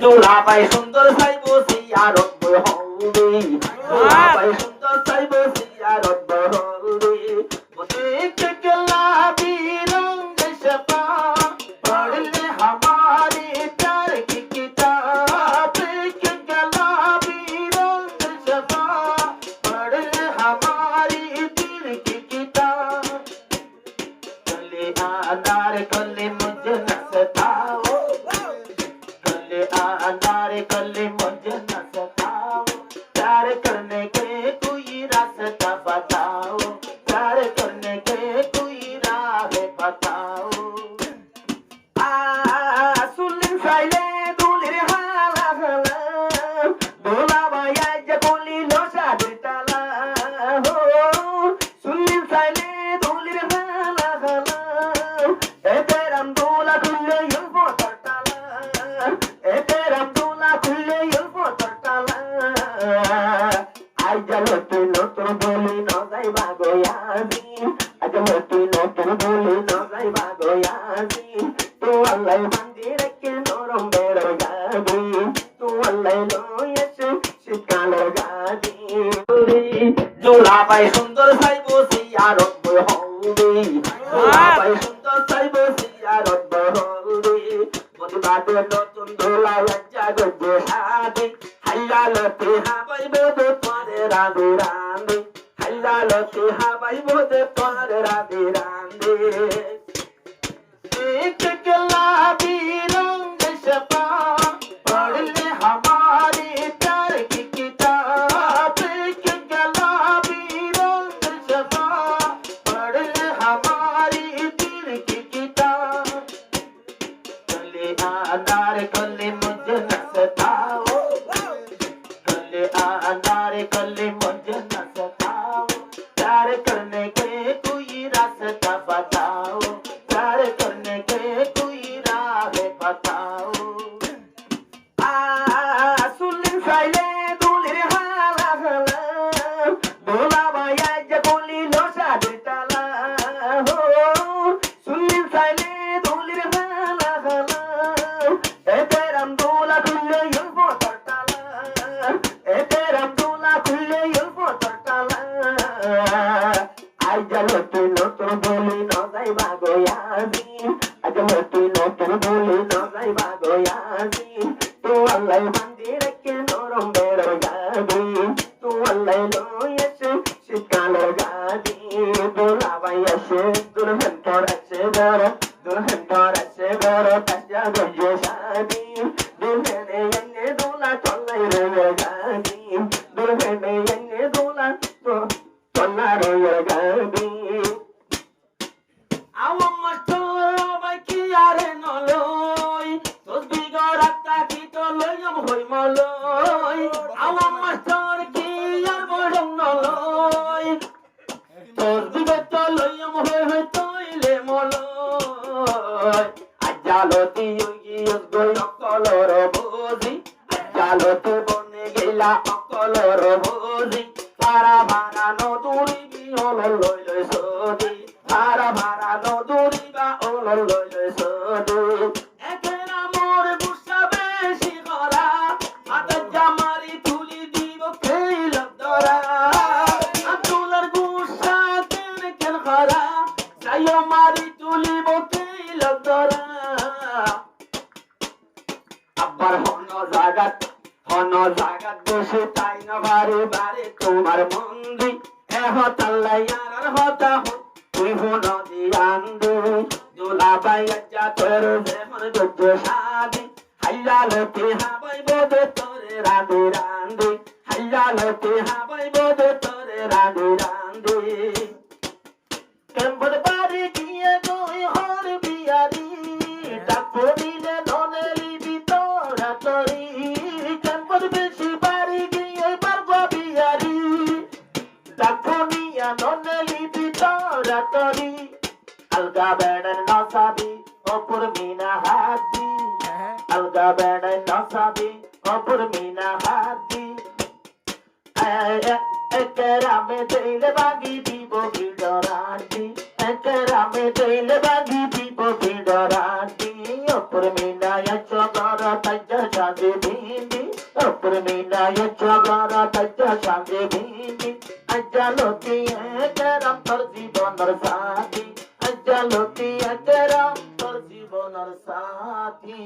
জোড়াবাই সুন্দর সাইব সিয়ারত বহলদি জোড়াবাই সুন্দর সাইব সিয়ারত বহলদি দেখতে গুলাবি রंग शफा पढ़ ले हमारे प्यार की किताब के गुलाबी रंग शफा पढ़ ले हमारी दिल की किताब कले अनार कले मुझे न सताओ अनार कले मुझे न सताओ प्यार करने के कोई रास्ता बताओ प्यार करने के कोई राह बताओ सुलिन साइले दुलिर हाला हाला बोला बाया जकोली लोसा देताला हो सुलिन साइले दुलिर हाला हाला ए तेरम दोला खुले युल्फो तटाला ए तेरम दोला खुले युल्फो तटाला आई जलो तू नतुन बोली न जाई बागोयाजी आज मोती नतुन बोली न जाई बागोयाजी तू अल्लाह बंदी रखे नरम बेरो गादी तू अल्लाह लो यस शिकालो गादी जोड़ा पाई सुंदर साइबो सियारत बहलदी जोड़ा पाई सुंदर साइबो सियारत बहलदी मोदी बाटे नतुन धोला लज्जा गजे हादी हल्लालते हाबाई बोदे तोरे राधे रांदे हल्लालते हाबाई बोदे तोरे राधे रांदे एक गुलाबी रंग शफा पढ़ ले हमारे प्यार की किताब एक गुलाबी रंग शफा पढ़ ले हमारी दिल की किताब कले अनार कले मुझे न सताओ कले अनार कले मुझे न सताओ प्यार करने के कोई रास्ता बताओ प्यार करने के कोई राह बताओ सुलिन साइले दुलिर हाला हाला बोला बाया जकोली लोसा देताला हो सुलिन साइले दुलिर हाला हाला ए तेरम दोला खुले युल्फो तटाला ए तेरम दोला खुले युल्फो तटाला आई जलो तू नतुन बोली न जाई बागोयाजी आज मोती नतुन बोली न जाई बागोयाजी तू अल्लाह बंदी रखे नरम बेरो गादी तू अल्लाह लो यस शिकालो गादी दुलाबा यस दुल्हन तोर अच्छे घर तस्या गजे शादी दुल्हन यन्ने दूला चोल्लाई रे गादी दुल्हन यन्ने दूला चोल्ला रे गादी आवा मस्तर बाकी यारे नलोय তোর বিগড়াটা কি তো লইম হই মলয় আওয়া মাস্টার কি আর বড় নলয় তোর বিগত লইম হই হই তইলে মলয় আজালতি ইউগিয়স গই অকলর বুঝি আজালতি বনে গেলা অকলর বুঝি পারা ভাঙা নদুরি বিহল লই লই সদি পারা ভাঙা নদুরি বা ওল লই লই সদি একেরা মোর গুসা বেশি করা আদা জামারি তুলি দিব খেল দরা আতুলার গুসা কেন করা সাইও মারি তুলিব খেল দরা আবার হন জাগাত বসে তাই না বারে বারে তোমার মন্দি এহ তাল্লায়ার হতা তুই হন দিয়ান্দু দুলাবাই আজ্জা তোর যেমন যোগ্য সাদি হাল্লালতে হাবাই বোধে তোরে রাধে রান্দে হাল্লালতে হাবাই বোধে তোরে রাধে রান্দে কেম্বর বাড়ি গিয়ে গই হর বিয়ারি ডাকরিলে ধনেরি ভিতরা তরি কেম্বর বেশি বাড়ি গিয়ে পারব বিয়ারি ডাকনিয়া ধনেরি ভিতরা তরি अलगा बेड़न नौसाबी ओपुर मीना हादी अलगा बेड़न नौसाबी ओपुर मीना हादी एकरा में दिल बागी दीबो गिडरांती एकरा में दिल बागी दीबो ভিড় রাতি অপর মিনায় চগর তাজ সাজে ভিন্দি অপর মিনায় চগর তাজ সাজে ভিন্দি আজালতি একরাম তোর জীবনের সাথী আজালতি একরাম তোর জীবনের সাথী